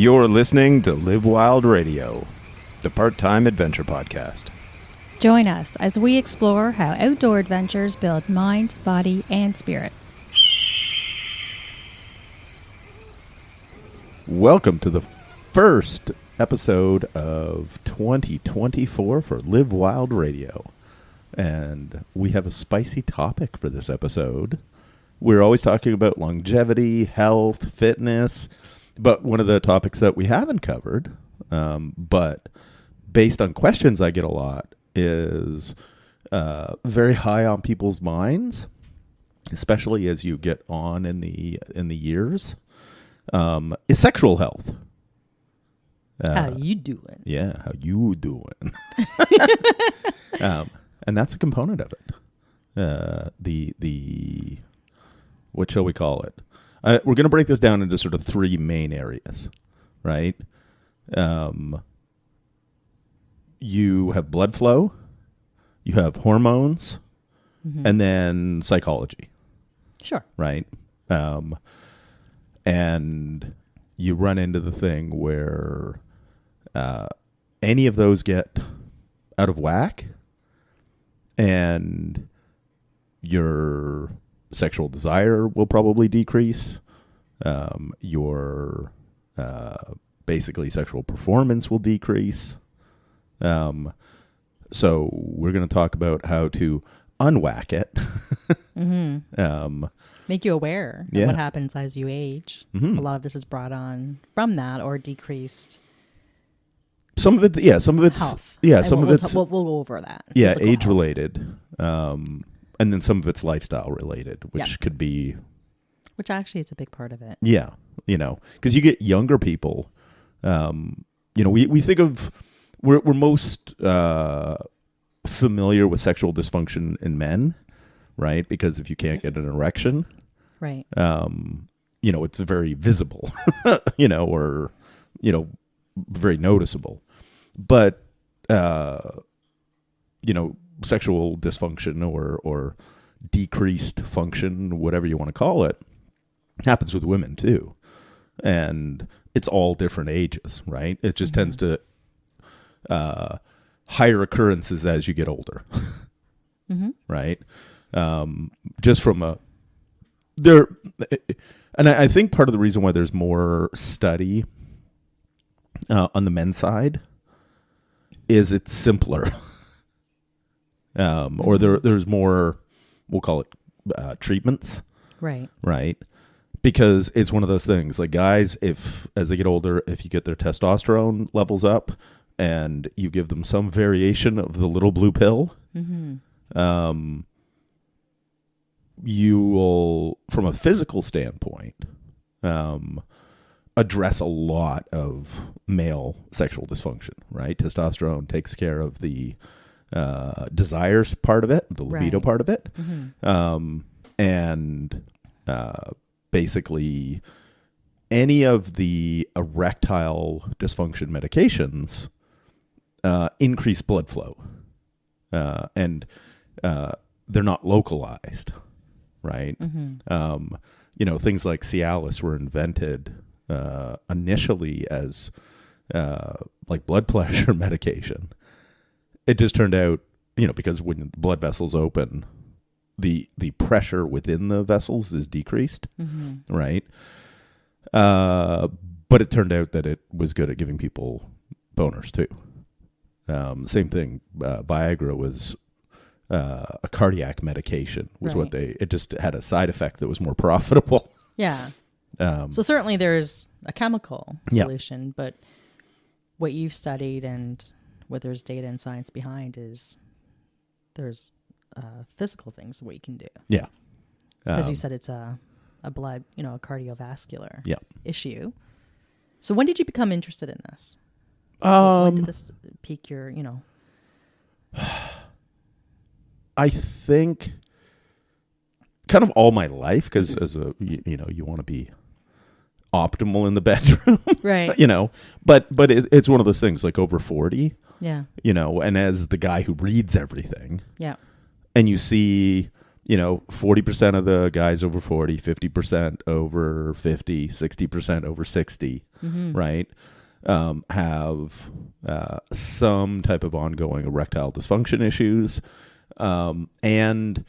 You're listening to Live Wild Radio, the part-time adventure podcast. Join us as we explore how outdoor adventures build mind, body, and spirit. Welcome to the first episode of 2024 for Live Wild Radio. And we have a spicy topic for this episode. We're always talking about longevity, health, fitness, but one of the topics that we haven't covered, but based on questions I get a lot, is very high on people's minds, especially as you get on in the years, is sexual health. How you doing? Yeah, how you doing? And that's a component of it. The what shall we call it? We're going to break this down into sort of three main areas, right? You have blood flow, you have hormones, and then psychology. Sure. Right? And you run into the thing where any of those get out of whack, and your sexual desire will probably decrease. Your basically sexual performance will decrease. So we're going to talk about how to unwhack it. Make you aware of what happens as you age. A lot of this is brought on from that or decreased. Some of it, some of it's health. Some of it's we'll go over that. Yeah, Physical age health. related. And then some of it's lifestyle related, which could be... Which actually is a big part of it. Yeah, because you get younger people. We think of... We're most familiar with sexual dysfunction in men, right? Because if you can't get an erection... Right. It's very visible, or, very noticeable. But, sexual dysfunction or decreased function, whatever you want to call it, happens with women too. And it's all different ages, right? It just tends to higher occurrences as you get older, right? Just from and I think part of the reason why there's more study on the men's side is it's simpler. Or there's more, we'll call it treatments. Right. Right. Because it's one of those things like guys, as they get older, if you get their testosterone levels up and you give them some variation of the little blue pill, you will, from a physical standpoint, address a lot of male sexual dysfunction, right? Testosterone takes care of the desires part of it, the libido part of it. And basically any of the erectile dysfunction medications increase blood flow. And they're not localized, right? Things like Cialis were invented initially as like blood pressure medication. It just turned out, because when the blood vessels open, the pressure within the vessels is decreased, right? But it turned out that it was good at giving people boners too. Same thing. Viagra was a cardiac medication. Was what it just had a side effect that was more profitable. Yeah. So certainly there's a chemical solution, but what you've studied and what there's data and science behind is there's physical things what you can do. Yeah. Because you said it's a blood, a cardiovascular issue. So when did you become interested in this? When did this pique your, I think kind of all my life, because as a, you want to be optimal in the bedroom, right? But it's one of those things like over 40, yeah, and as the guy who reads everything, yeah, and you see 40% of the guys over 40, 50% over 50, 60% over 60, right, have some type of ongoing erectile dysfunction issues. And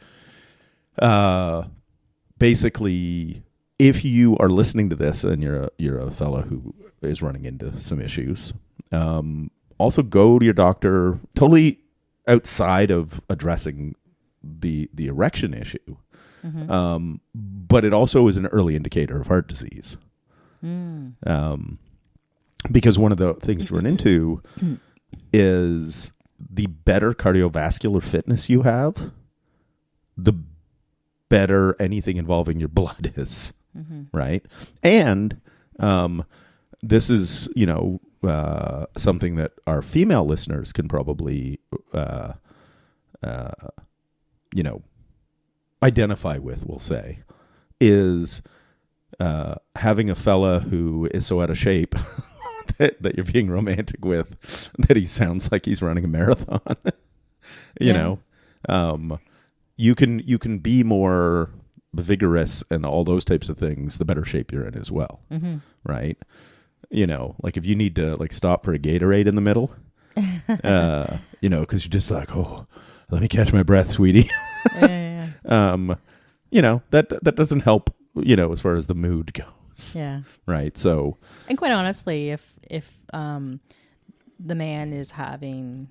basically, if you are listening to this and you're a fella who is running into some issues, also go to your doctor totally outside of addressing the erection issue. But it also is an early indicator of heart disease. Because one of the things you run into is the better cardiovascular fitness you have, the better anything involving your blood is, right? And this is, something that our female listeners can probably, identify with, we'll say, is having a fella who is so out of shape that you're being romantic with that he sounds like he's running a marathon. You can be more vigorous and all those types of things, the better shape you're in as well. Right? Like if you need to stop for a Gatorade in the middle, because you're just like, oh, let me catch my breath, sweetie. That doesn't help, as far as the mood goes. Yeah. Right. So, and quite honestly, if the man is having,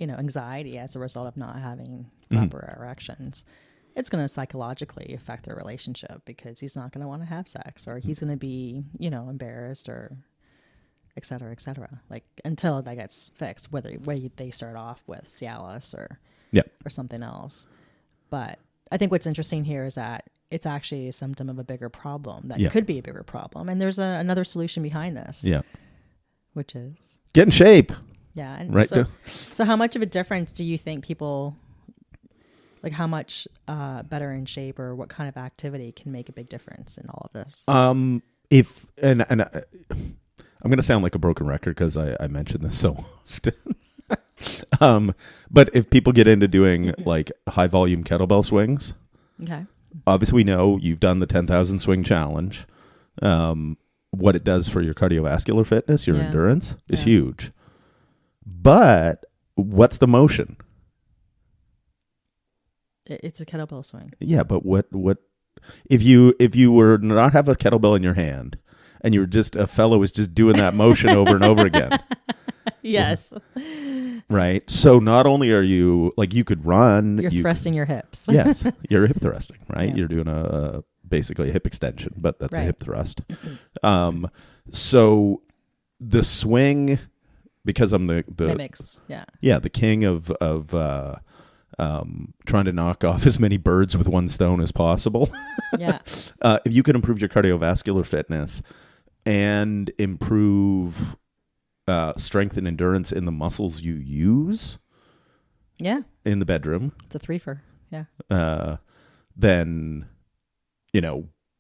anxiety as a result of not having proper erections, it's going to psychologically affect their relationship because he's not going to want to have sex, or he's going to be, embarrassed, or et cetera, until that gets fixed, whether they start off with Cialis or something else. But I think what's interesting here is that it's actually a symptom of a bigger problem that could be a bigger problem. And there's another solution behind this. Yeah. Which is get in shape. Yeah. And right. So how much of a difference do you think people, how much better in shape, or what kind of activity can make a big difference in all of this? I'm going to sound like a broken record because I mention this so often. But if people get into doing high volume kettlebell swings, okay. Obviously we know you've done the 10,000 swing challenge. What it does for your cardiovascular fitness, your endurance is huge. But what's the motion? It's a kettlebell swing. Yeah, but what if you were not have a kettlebell in your hand and you were just a fellow was just doing that motion over and over again? Yes. Right. So not only are you you could run, you're thrusting your hips. Yes, you're hip thrusting, right? Yeah. You're doing basically a hip extension, but that's a hip thrust. So the swing, because I'm the mimics, the king of trying to knock off as many birds with one stone as possible. Yeah. If you can improve your cardiovascular fitness and improve strength and endurance in the muscles you use in the bedroom, it's a threefer. Then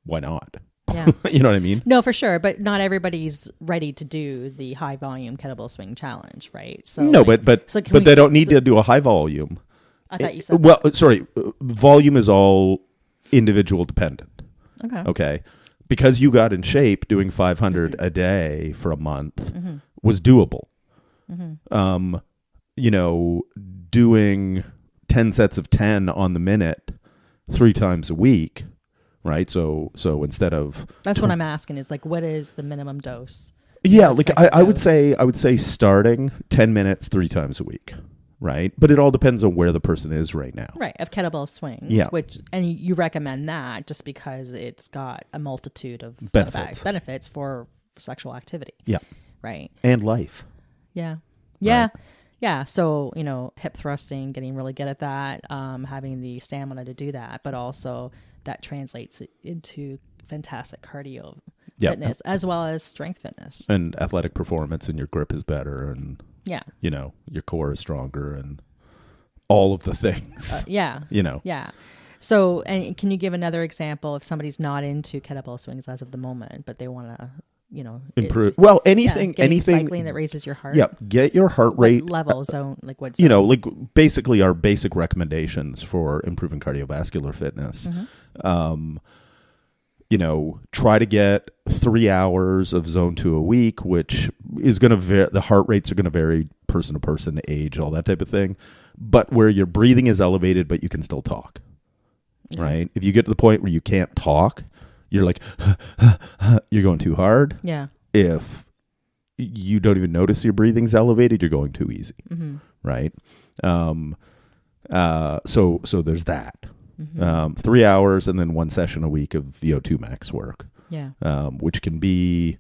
why not? Yeah. You know what I mean? No, for sure, but not everybody's ready to do the high volume kettlebell swing challenge, right? So no, but they don't need to do a high volume. I thought you said sorry, volume is all individual dependent. Okay, because you got in shape, doing 500 a day for a month was doable. Doing 10 sets of 10 on the minute 3 times a week, right? So instead of that's what I'm asking is what is the minimum dose? Yeah, I would say starting 10 minutes 3 times a week. Right. But it all depends on where the person is right now. Right. Of kettlebell swings. Yeah. And you recommend that just because it's got a multitude of benefits for sexual activity. Yeah. Right. And life. Yeah. Yeah. Right. Yeah. So, hip thrusting, getting really good at that, having the stamina to do that, but also that translates into fantastic cardio fitness as well as strength fitness. And athletic performance, and your grip is better, and your core is stronger, and all of the things. Yeah. So, and can you give another example if somebody's not into kettlebell swings as of the moment, but they want to improve. Anything cycling that raises your heart. Yep. Get your heart rate level zone, like what zone? Zone? Like basically our basic recommendations for improving cardiovascular fitness. Try to get 3 hours of zone 2 a week, which is going to the heart rates are going to vary person to person, age, all that type of thing, but where your breathing is elevated, but you can still talk. Right? If you get to the point where you can't talk, you're like, you're going too hard. Yeah. If you don't even notice your breathing's elevated, you're going too easy. Right? So there's that. 3 hours and then 1 session a week of VO2 max work. Yeah. Which can be,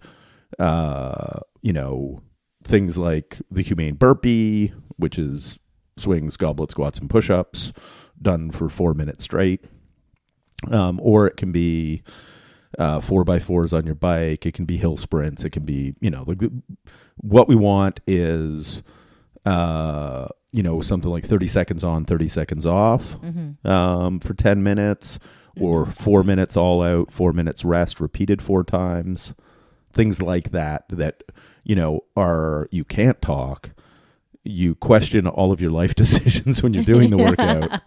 things like the humane burpee, which is swings, goblet squats, and push-ups done for 4 minutes straight. Or it can be 4x4s on your bike. It can be hill sprints. It can be, what we want is, something like 30 seconds on, 30 seconds off for 10 minutes, or 4 minutes all out, 4 minutes rest, repeated 4 times. Things like that, you can't talk. You question all of your life decisions when you're doing the workout.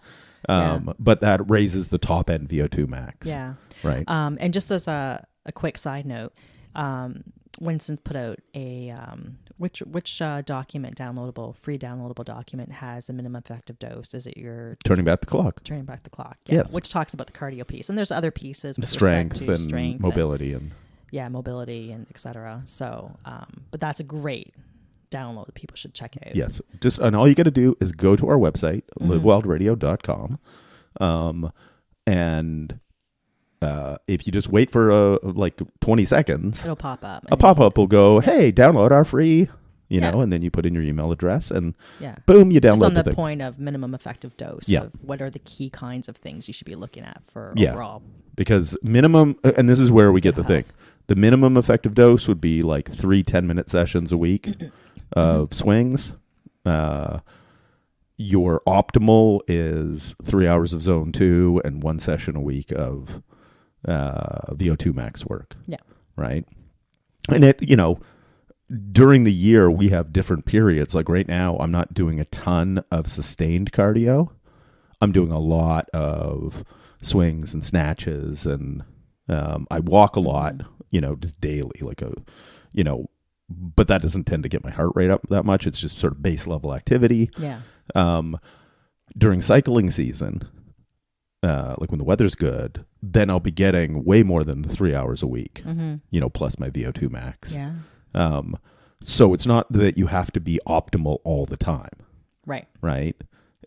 But that raises the top end VO2 max. Yeah. Right. And just as a quick side note, Winston's put out a which free downloadable document has a minimum effective dose? Is it your Turning Back the Clock? Turning Back the Clock. Yeah, yes. Which talks about the cardio piece, and there's other pieces with strength and strength mobility mobility and etc. So, but that's a great download that people should check out. Yes. And all you got to do is go to our website, livewildradio.com. And if you just wait for 20 seconds, it'll pop up. A pop-up will go, hey, download our free, and then you put in your email address and boom, you download just on the the thing. point of minimum effective dose of what are the key kinds of things you should be looking at for overall. Because minimum, and this is where we get the thing, the minimum effective dose would be like 3 10-minute sessions a week of swings. Your optimal is 3 hours of zone 2 and 1 session a week of VO2 max work. Yeah. Right. And during the year we have different periods. Like right now I'm not doing a ton of sustained cardio. I'm doing a lot of swings and snatches, and I walk a lot, just daily, but that doesn't tend to get my heart rate up that much. It's just sort of base level activity. Yeah. During cycling season, like when the weather's good, then I'll be getting way more than the 3 hours a week, plus my VO2 max. Yeah. So it's not that you have to be optimal all the time. Right. Right.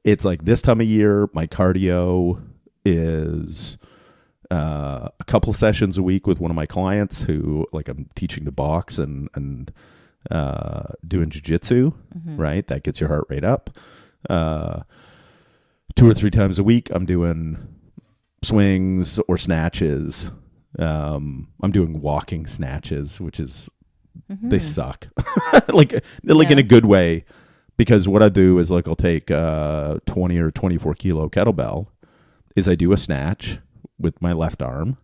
It's like this time of year, my cardio is a couple of sessions a week with one of my clients who, I'm teaching to box and doing jiu-jitsu, right? That gets your heart rate up. 2 or 3 times a week, I'm doing swings or snatches. I'm doing walking snatches, which is, they suck. In a good way, because what I do is I'll take 20 or 24 kilo kettlebell, is I do a snatch with my left arm.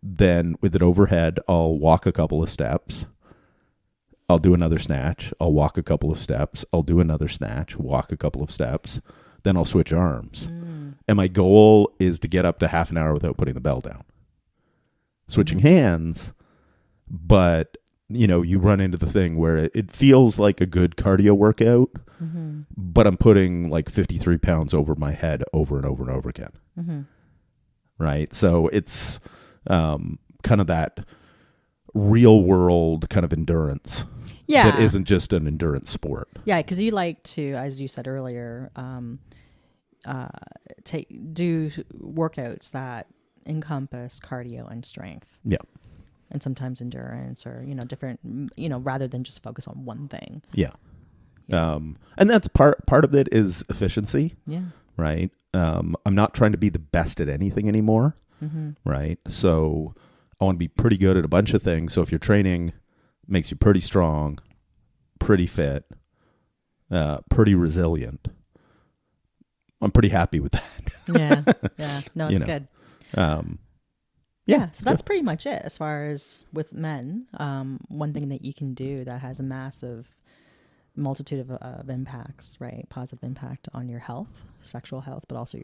Then with it overhead, I'll walk a couple of steps. I'll do another snatch. I'll walk a couple of steps. I'll do another snatch, walk a couple of steps. Then I'll switch arms. And my goal is to get up to half an hour without putting the bell down. Switching hands, but you run into the thing where it feels like a good cardio workout, but I'm putting 53 pounds over my head over and over and over again. Right. So it's kind of that real world kind of endurance. Yeah. That isn't just an endurance sport. Yeah. Because you like to, as you said earlier, do workouts that encompass cardio and strength. Yeah. And sometimes endurance or, different, rather than just focus on one thing. Yeah. And that's part of it is efficiency. Yeah. Right. I'm not trying to be the best at anything anymore. Right. So I want to be pretty good at a bunch of things. So if your training makes you pretty strong, pretty fit, pretty resilient, I'm pretty happy with that. Yeah. Yeah. No, it's good. Yeah, so that's pretty much it as far as with men. One thing that you can do that has a massive multitude of impacts, right? Positive impact on your health, sexual health, but also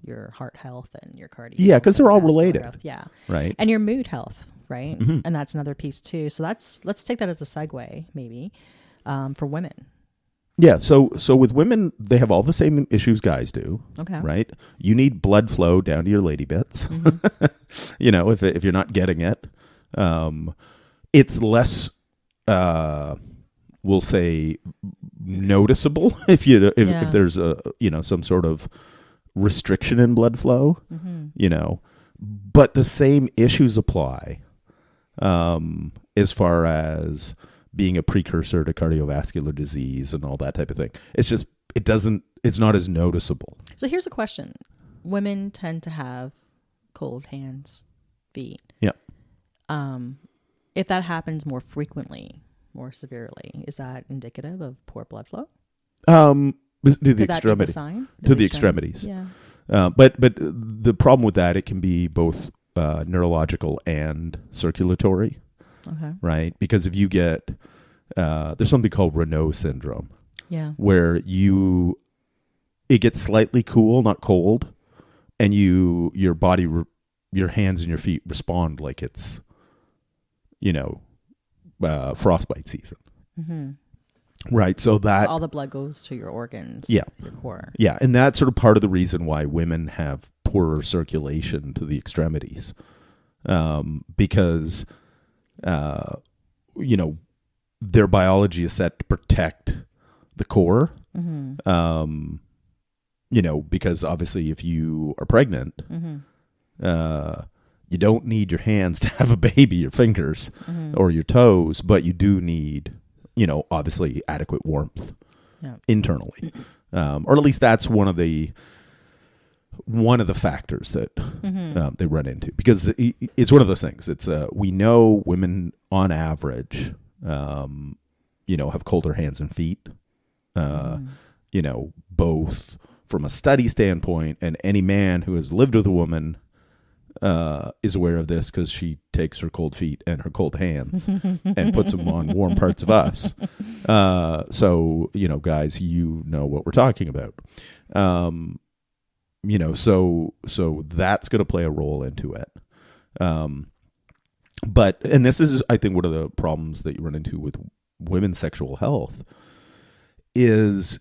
your heart health and your cardio. Yeah, because they're all related. Health. Yeah. Right. And your mood health, right? Mm-hmm. And that's another piece too. So let's take that as a segue maybe for women. Yeah, so with women, they have all the same issues guys do. Okay. Right? You need blood flow down to your lady bits. Mm-hmm. If you're not getting it. It's less we'll say noticeable if there's some sort of restriction in blood flow, but the same issues apply as far as being a precursor to cardiovascular disease and all that type of thing. It's just it's not as noticeable. So here's a question. Women tend to have cold hands, feet. Yeah. If that happens more frequently, more severely, is that indicative of poor blood flow? To the Could extremity. That be the sign? To the extremities. Yeah. But the problem with that, it can be both neurological and circulatory. Okay. Right? Because if you get there's something called Raynaud syndrome. Yeah. Where it gets slightly cool, not cold, and your body, your hands and your feet respond like it's, frostbite season. Mm-hmm. Right. So all the blood goes to your organs. Yeah. Your core. Yeah. And that's sort of part of the reason why women have poorer circulation to the extremities. Because, their biology is set to protect the core. Mm-hmm. Because obviously if you are pregnant, mm-hmm. You don't need your hands to have a baby, your fingers, mm-hmm. or your toes, but you do need, obviously adequate warmth internally. Or at least that's one of the factors that mm-hmm. They run into, because it's one of those things. It's we know women on average, have colder hands and feet, both from a study standpoint, and any man who has lived with a woman is aware of this, because she takes her cold feet and her cold hands and puts them on warm parts of us. So, guys, what we're talking about. So that's going to play a role into it. And this is, I think, one of the problems that you run into with women's sexual health is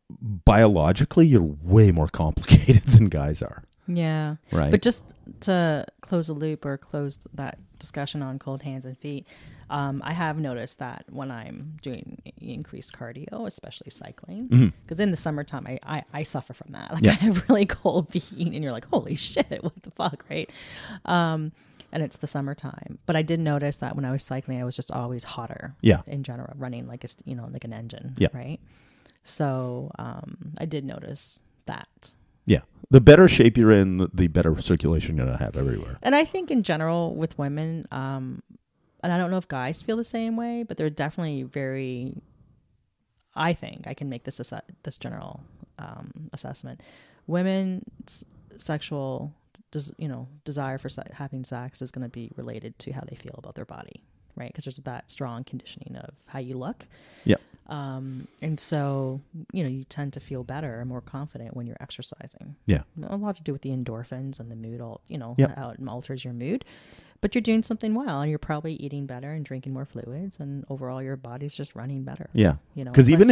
biologically you're way more complicated than guys are. Yeah. Right. But just to close a loop or close that discussion on cold hands and feet, I have noticed that when I'm doing increased cardio, especially cycling, because in the summertime, I suffer from that. Like, I have really cold feet, and you're like, holy shit, what the fuck, right? And it's the summertime. But I did notice that when I was cycling, I was just always hotter. Yeah. In general, running like like an engine. Yeah. Right. So I did notice that. Yeah. The better shape you're in, the better circulation you're going to have everywhere. And I think in general with women, and I don't know if guys feel the same way, but they're definitely I think I can make this general assessment. Women's sexual desire for having sex is going to be related to how they feel about their body, right? Because there's that strong conditioning of how you look. Yeah. And so, you tend to feel better and more confident when you're exercising. Yeah. A lot to do with the endorphins and the mood, how it alters your mood. But you're doing something well, and you're probably eating better and drinking more fluids, and overall your body's just running better. Yeah. Because even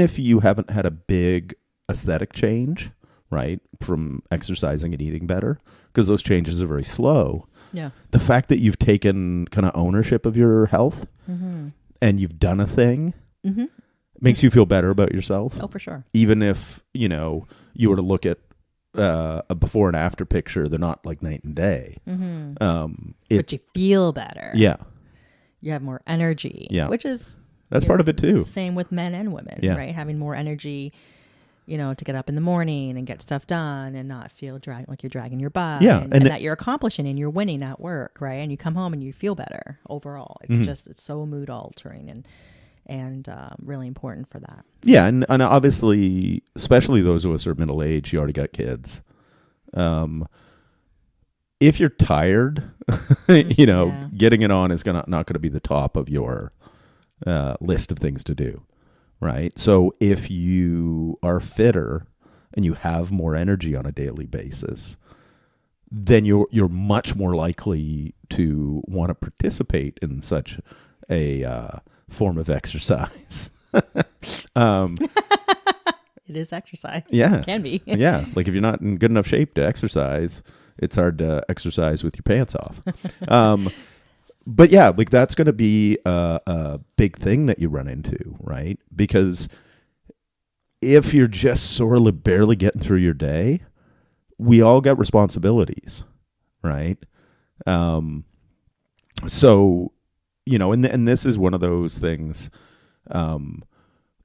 if you haven't had a big aesthetic change, right, from exercising and eating better, because those changes are very slow. Yeah. The fact that you've taken kind of ownership of your health, mm-hmm. and you've done a thing, mm-hmm. makes you feel better about yourself. Oh, for sure. Even if, you were to look at a before and after picture, they're not like night and day. Mm-hmm. But you feel better. Yeah. You have more energy. Yeah. Which is... That's part of it too. Same with men and women, right? Having more energy, to get up in the morning and get stuff done and not feel like you're dragging your butt. Yeah. And that you're accomplishing and you're winning at work, right? And you come home and you feel better overall. It's mm-hmm. it's so mood altering and really important for that. Yeah. And obviously, especially those of us who are middle aged, you already got kids. if you're tired, getting it on is not going to be the top of your list of things to do, right? So if you are fitter and you have more energy on a daily basis, then you're much more likely to want to participate in such a form of exercise. It is exercise. Yeah. It can be. Yeah. Like if you're not in good enough shape to exercise, it's hard to exercise with your pants off. But yeah, like that's going to be a big thing that you run into, right? Because if you're just sort of barely getting through your day, we all got responsibilities, right? So, and this is one of those things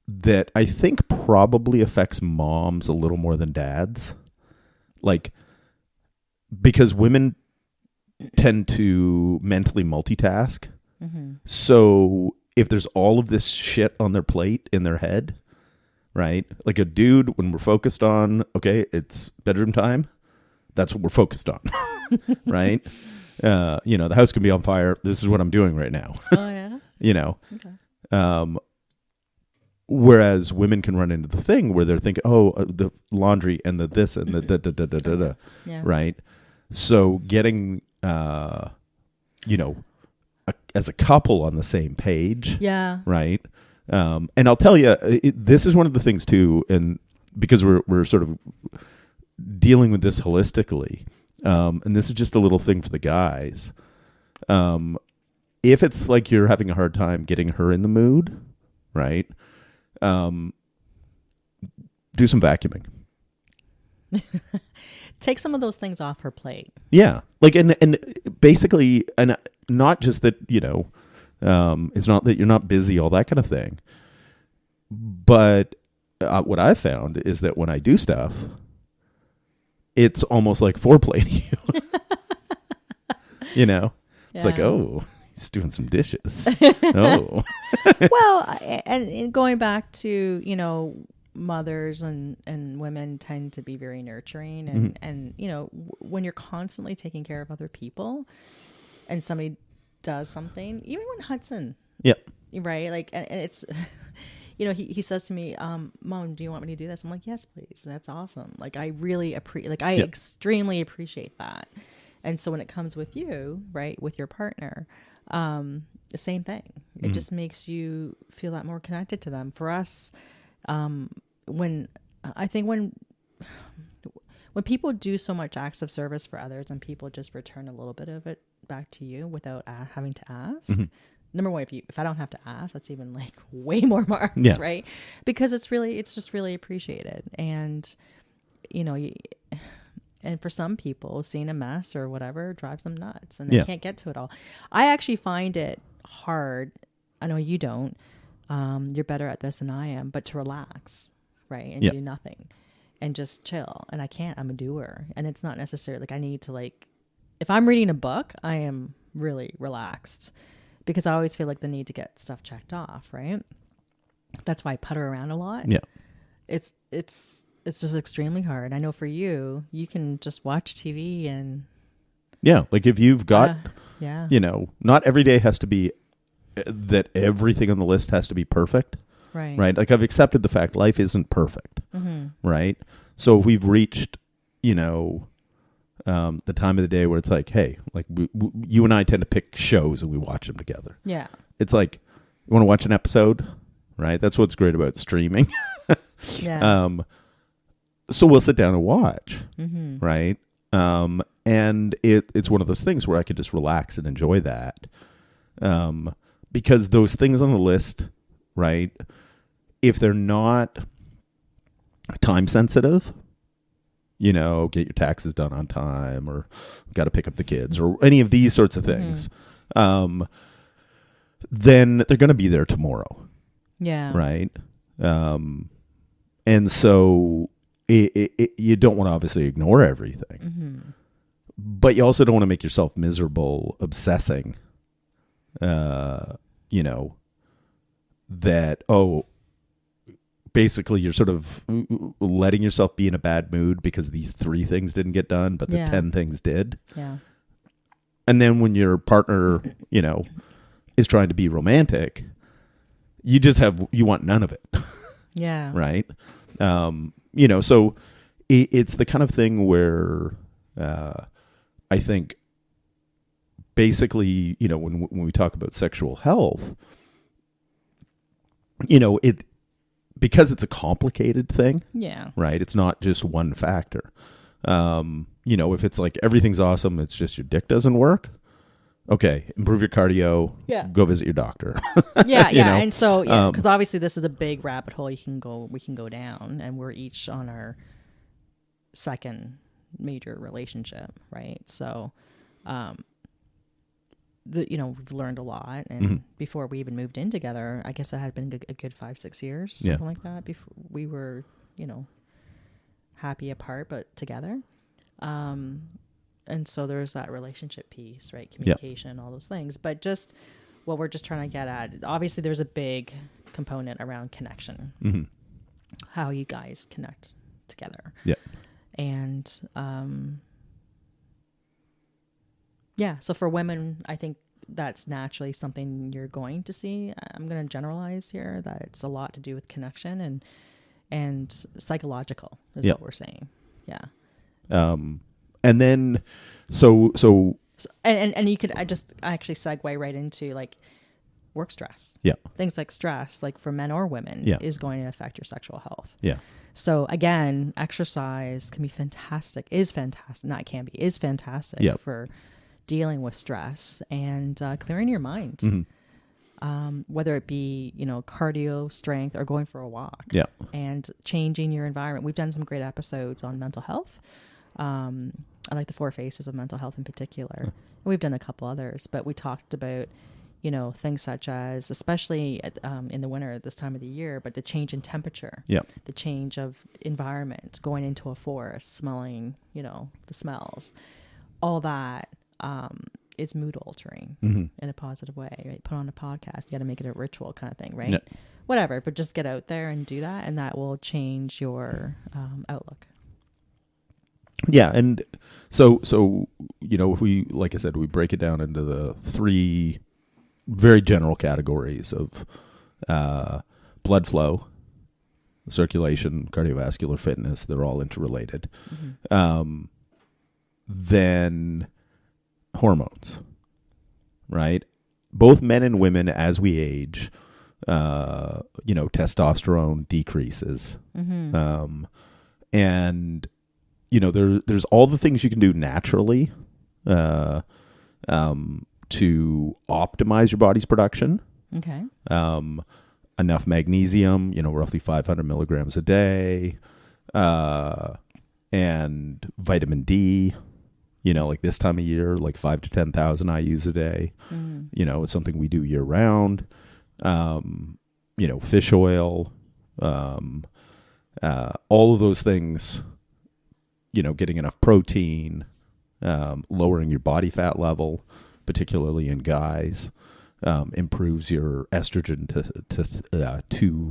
that I think probably affects moms a little more than dads. Like, because women tend to mentally multitask. Mm-hmm. So if there's all of this shit on their plate in their head, right? Like a dude, when we're focused on, okay, it's bedroom time, that's what we're focused on, right? The house can be on fire. This is what I'm doing right now. Oh, yeah? Okay. Whereas women can run into the thing where they're thinking, the laundry and the this and the da-da-da-da-da-da, yeah. right? So getting, as a couple on the same page, yeah, right? And I'll tell you, this is one of the things too, and because we're sort of dealing with this holistically, and this is just a little thing for the guys. If it's like you're having a hard time getting her in the mood, right? Do some vacuuming. Take some of those things off her plate. Yeah. Like, and basically, and not just that, it's not that you're not busy, all that kind of thing. But what I've found is that when I do stuff, it's almost like foreplay to you. It's like, oh, he's doing some dishes. Oh. Well, and going back to, mothers and women tend to be very nurturing and when you're constantly taking care of other people and somebody does something, even when Hudson, right, like, and it's he says to me, Mom, do you want me to do this? I'm like, yes, please. That's awesome. Like, I really extremely appreciate that. And so when it comes with you, right, with your partner, the same thing. It just makes you feel that more connected to them. For us, when people do so much acts of service for others and people just return a little bit of it back to you without having to ask. Number one, if I don't have to ask, that's even like way more marks, right? Because it's just really appreciated. And, and for some people, seeing a mess or whatever drives them nuts and they can't get to it all. I actually find it hard. I know you don't. You're better at this than I am, but to relax, right? And do nothing and just chill. And I can't, I'm a doer. And it's not necessarily like I need to if I'm reading a book, I am really relaxed because I always feel like the need to get stuff checked off, right? That's why I putter around a lot. Yeah. It's just extremely hard. I know for you can just watch TV and. Yeah. Like if you've got, not every day has to be that everything on the list has to be perfect. Right. Right. Like I've accepted the fact life isn't perfect. Right. So if we've reached, the time of the day where it's like, hey, like you and I tend to pick shows and we watch them together. Yeah. It's like, you want to watch an episode? Right. That's what's great about streaming. Yeah. So we'll sit down and watch. Right. And it's one of those things where I could just relax and enjoy that. Because those things on the list, right, if they're not time sensitive, get your taxes done on time or got to pick up the kids or any of these sorts of things, then they're going to be there tomorrow. Yeah. Right. And so you don't want to obviously ignore everything, but you also don't want to make yourself miserable obsessing, that, basically you're sort of letting yourself be in a bad mood because these 3 things didn't get done, but the 10 things did. Yeah. And then when your partner, is trying to be romantic, you want none of it. Yeah. Right. So it's the kind of thing where I think basically, when we talk about sexual health, because it's a complicated thing. Yeah. Right. It's not just one factor. If it's like everything's awesome, it's just your dick doesn't work. Okay, improve your cardio. Yeah. Go visit your doctor. Yeah. And so, because obviously this is a big rabbit hole we can go down, and we're each on our second major relationship, right? So, we've learned a lot, and before we even moved in together, I guess it had been a good 5-6 years, something like that. Before we were, happy apart but together. And so there's that relationship piece, right? Communication, all those things. But just what we're just trying to get at, obviously there's a big component around connection, how you guys connect together. Yeah. And, so for women, I think that's naturally something you're going to see. I'm going to generalize here that it's a lot to do with connection and psychological is what we're saying. Yeah. And then, so you could, I actually segue right into like work stress. Yeah. Things like stress, like for men or women, is going to affect your sexual health. Yeah. So again, exercise can be fantastic, is fantastic for dealing with stress and clearing your mind. Whether it be, cardio, strength, or going for a walk. Yeah. And changing your environment. We've done some great episodes on mental health. I like the 4 phases of mental health in particular. And we've done a couple others, but we talked about, things such as, especially in the winter at this time of the year, but the change in temperature, the change of environment, going into a forest, smelling, the smells, all that is mood altering in a positive way, right? Put on a podcast, you got to make it a ritual kind of thing, right? Yeah. Whatever, but just get out there and do that, and that will change your outlook. Yeah, and so if we, like I said, we break it down into the 3 very general categories of blood flow, circulation, cardiovascular fitness. They're all interrelated. Then hormones, right? Both men and women, as we age, testosterone decreases, and there's all the things you can do naturally to optimize your body's production. Okay. Enough magnesium, roughly 500 milligrams a day, and vitamin D, like this time of year, like 5 to 10,000 I use a day. It's something we do year round. Fish oil, all of those things. Getting enough protein, lowering your body fat level, particularly in guys, improves your estrogen to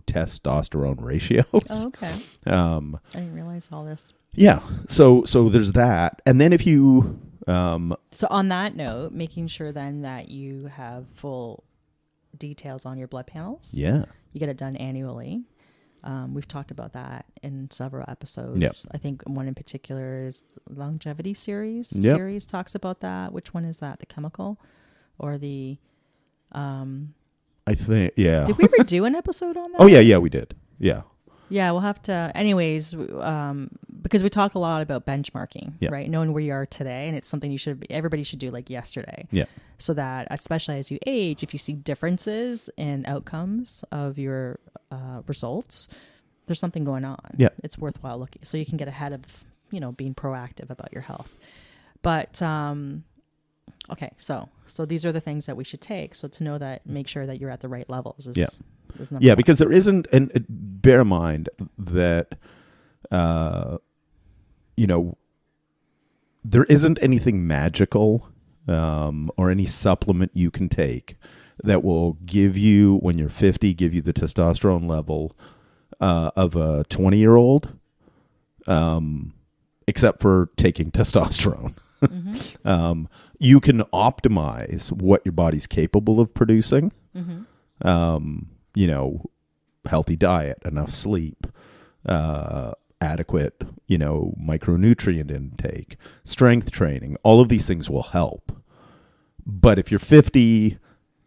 testosterone ratios. Oh, okay. I didn't realize all this. Yeah. So there's that. And then if you... so on that note, making sure then that you have full details on your blood panels. Yeah. You get it done annually. We've talked about that in several episodes. Yep. I think one in particular is the longevity series. Yep. Series talks about that. Which one is that? The chemical or the... I think, yeah. Did we ever do an episode on that? Oh, yeah, we did. Yeah. Yeah, we'll have to... Anyways, because we talk a lot about benchmarking, right? Knowing where you are today, and it's something everybody should do like yesterday. Yeah. So that, especially as you age, if you see differences in outcomes of your results, there's something going on. Yeah. It's worthwhile looking. So you can get ahead of, being proactive about your health. But, okay, so these are the things that we should take. So to know that, make sure that you're at the right levels is number one. Because there isn't, and bear in mind that, there isn't anything magical or any supplement you can take that will give you, when you're 50, give you the testosterone level of a 20-year-old, except for taking testosterone. Mm-hmm. You can optimize what your body's capable of producing. Mm-hmm. Healthy diet, enough sleep, adequate, micronutrient intake, strength training. All of these things will help. But if you're 50,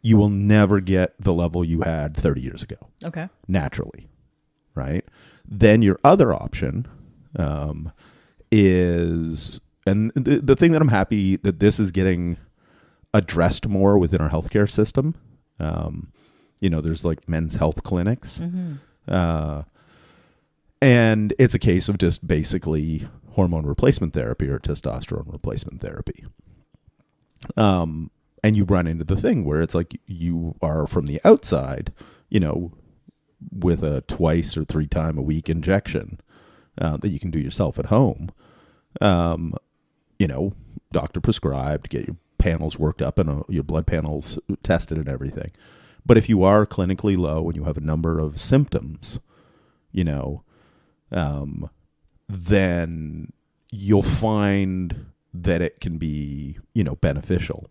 you will never get the level you had 30 years ago. Okay. Naturally. Right? Then your other option is, and the thing that I'm happy that this is getting addressed more within our healthcare system. There's like men's health clinics. Mm-hmm. And it's a case of just basically hormone replacement therapy or testosterone replacement therapy. And you run into the thing where it's like you are from the outside, with a twice or 3 times a week injection that you can do yourself at home. Doctor prescribed, get your panels worked up and your blood panels tested and everything. But if you are clinically low and you have a number of symptoms, then you'll find that it can be, beneficial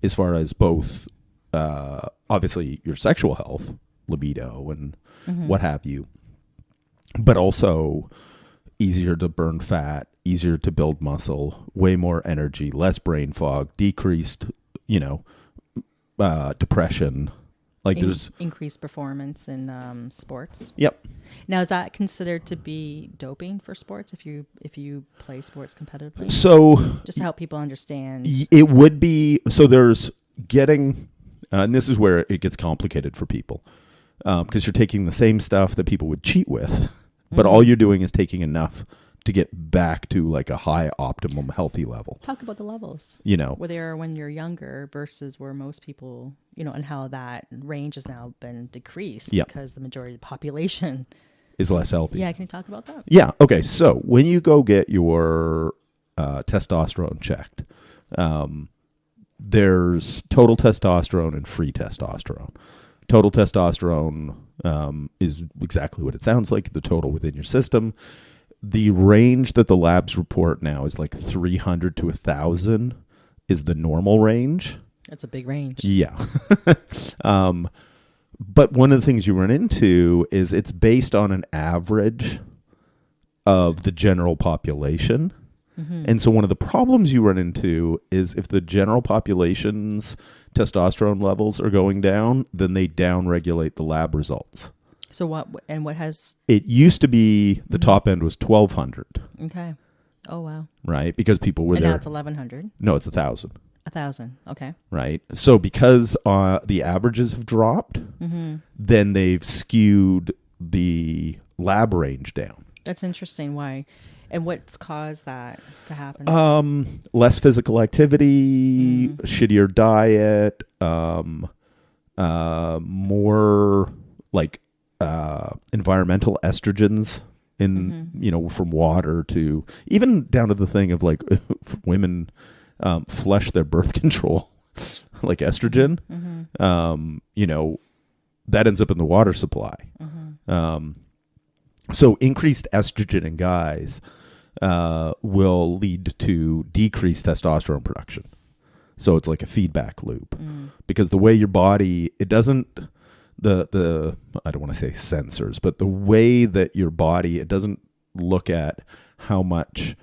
as far as both, obviously, your sexual health, libido, and what have you, but also easier to burn fat, easier to build muscle, way more energy, less brain fog, decreased, depression. Like there's increased performance in sports. Yep. Now, is that considered to be doping for sports if you play sports competitively? So just to help people understand, it would be. So there's getting, and this is where it gets complicated for people, because you're taking the same stuff that people would cheat with, but all you're doing is taking enough to get back to like a high optimum healthy level. Talk about the levels. Where they are when you're younger versus where most people, and how that range has now been decreased because the majority of the population is less healthy. Yeah, can you talk about that? Yeah. Okay. So when you go get your testosterone checked, there's total testosterone and free testosterone. Total testosterone is exactly what it sounds like, the total within your system. The range that the labs report now is like 300 to 1,000 is the normal range. That's a big range. Yeah. But one of the things you run into is it's based on an average of the general population. Mm-hmm. And so one of the problems you run into is if the general population's testosterone levels are going down, then they downregulate the lab results. So what has... It used to be the top end was 1,200. Okay. Oh, wow. Right? Because people were there. And now it's 1,100. No, it's 1,000. 1,000. Okay. Right? So because the averages have dropped, then they've skewed the lab range down. That's interesting. Why? And what's caused that to happen? Less physical activity, shittier diet, more like environmental estrogens in from water to even down to the thing of like women flush their birth control like estrogen. That ends up in the water supply. So increased estrogen in guys will lead to decreased testosterone production. So it's like a feedback loop because the way your body, it doesn't, the I don't want to say sensors, but the way that your body, it doesn't look at how much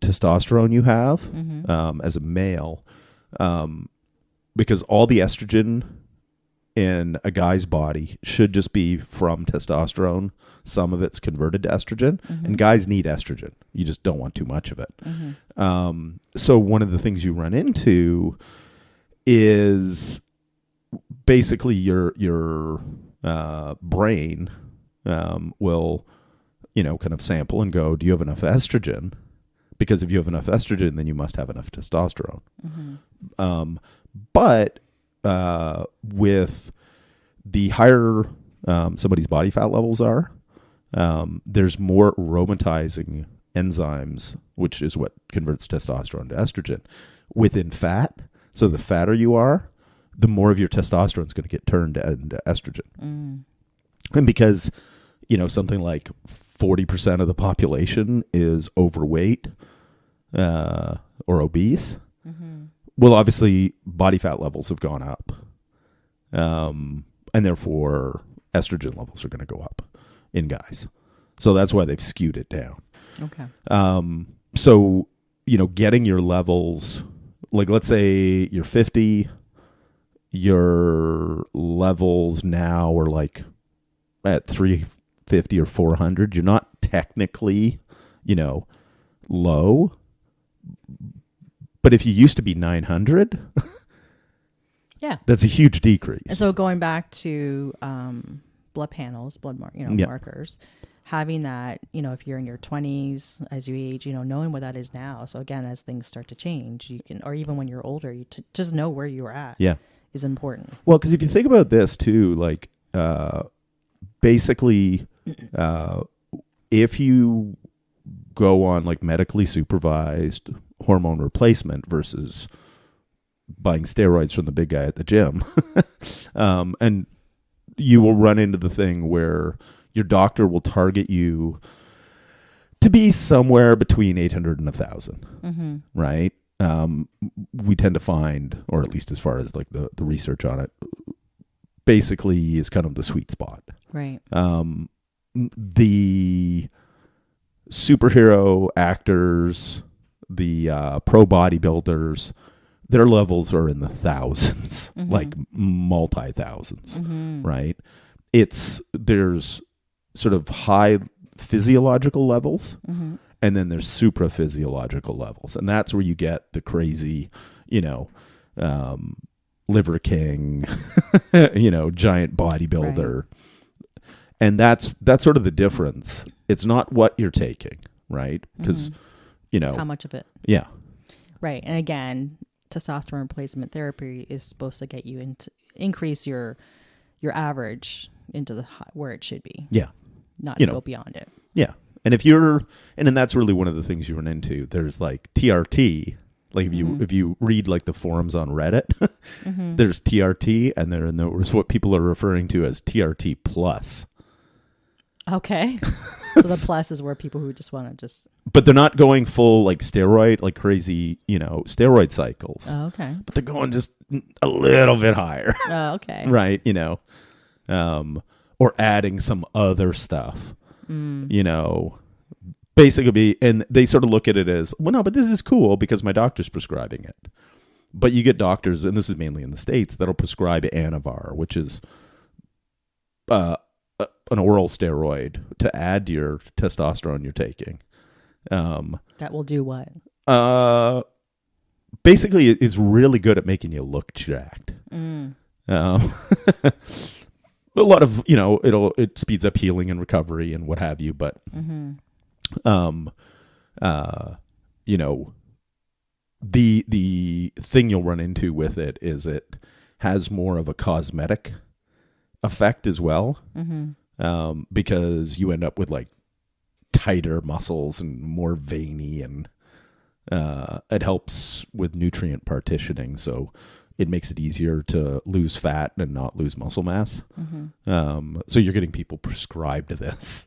testosterone you have as a male, because all the estrogen in a guy's body should just be from testosterone. Some of it's converted to estrogen, and guys need estrogen. You just don't want too much of it. So one of the things you run into is basically your brain will, kind of sample and go, do you have enough estrogen? Because if you have enough estrogen, then you must have enough testosterone. But with the higher somebody's body fat levels are, there's more aromatizing enzymes, which is what converts testosterone to estrogen, within fat. So the fatter you are, the more of your testosterone is going to get turned into estrogen. And because, something like 40% of the population is overweight or obese, well, obviously body fat levels have gone up. And therefore estrogen levels are going to go up in guys. So that's why they've skewed it down. Okay. So, getting your levels, like let's say you're 50, your levels now are like at 350 or 400. You're not technically, low. But if you used to be 900, yeah, that's a huge decrease. And so going back to blood panels, markers, having that, if you're in your 20s as you age, knowing what that is now. So again, as things start to change, you can, or even when you're older, you just know where you are at. Yeah, is important. Well, because if you think about this too, like basically, if you go on like medically supervised hormone replacement versus buying steroids from the big guy at the gym, and you will run into the thing where your doctor will target you to be somewhere between 800 and 1,000, right? We tend to find, or at least as far as like the research on it, basically is kind of the sweet spot. Right. The superhero actors, the pro bodybuilders, their levels are in the thousands, like multi-thousands, right? There's sort of high physiological levels, and then there's supraphysiological levels, and that's where you get the crazy, Liver King, giant bodybuilder, right. And that's sort of the difference. It's not what you're taking, right? Because it's how much of it, yeah, right. And again, testosterone replacement therapy is supposed to get you into increase your average into where it should be. Yeah. Not to go beyond it. Yeah. And then that's really one of the things you run into. There's like TRT. Like if you read like the forums on Reddit, there's TRT, and there's what people are referring to as TRT plus. Okay. So the plus is where people who just want to But they're not going full like steroid, like crazy, steroid cycles. Oh, okay. But they're going just a little bit higher. Oh, okay. Right, or adding some other stuff, basically, and they sort of look at it as, well, no, but this is cool because my doctor's prescribing it. But you get doctors, and this is mainly in the States, that'll prescribe Anavar, which is an oral steroid to add to your testosterone you're taking. That will do what? Basically, it's really good at making you look jacked. A lot of, it speeds up healing and recovery and what have you, but the thing you'll run into with it is it has more of a cosmetic effect as well, because you end up with like tighter muscles and more veiny, and it helps with nutrient partitioning, so it makes it easier to lose fat and not lose muscle mass. So you're getting people prescribed this.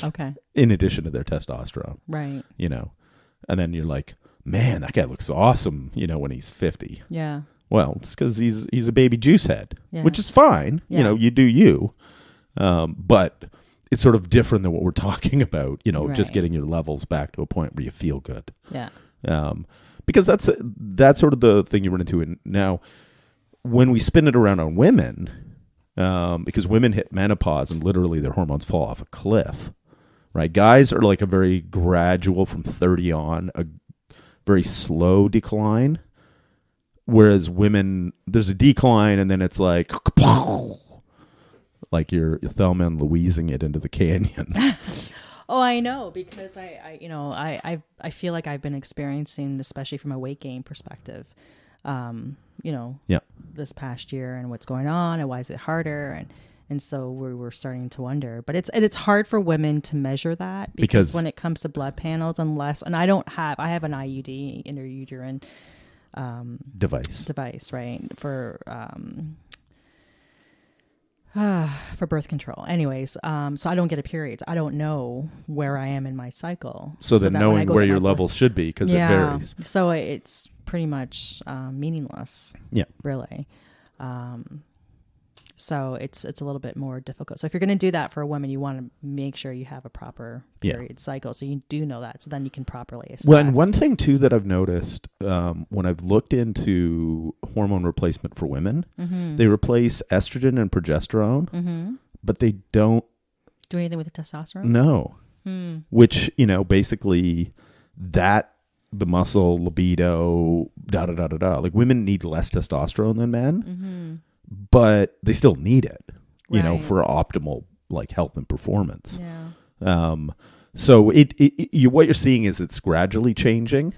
Okay. In addition to their testosterone. Right. And then you're like, man, that guy looks awesome, when he's 50. Yeah. Well, it's because he's a baby juice head, which is fine. Yeah. You do you. But it's sort of different than what we're talking about, right. Just getting your levels back to a point where you feel good. Yeah. Because that's sort of the thing you run into. And now, when we spin it around on women, because women hit menopause and literally their hormones fall off a cliff, right? Guys are like a very gradual from 30 on, a very slow decline, whereas women, there's a decline and then it's like you're Thelma and Louising it into the canyon. Oh, I know, because I feel like I've been experiencing, especially from a weight gain perspective, this past year and what's going on and why is it harder, and so we were starting to wonder. But it's hard for women to measure that because when it comes to blood panels, I have an IUD, intrauterine device, right, for For birth control. Anyways, so I don't get a period. I don't know where I am in my cycle. So then knowing where your levels should be, because it varies. So it's pretty much meaningless. Yeah. Really. So it's a little bit more difficult. So if you're going to do that for a woman, you want to make sure you have a proper period cycle. So you do know that. So then you can properly assess. Well, and one thing too that I've noticed when I've looked into hormone replacement for women, they replace estrogen and progesterone, but they don't do anything with the testosterone. No, which basically that the muscle libido like women need less testosterone than men. But they still need it, for optimal like health and performance. Yeah. So what you're seeing is it's gradually changing.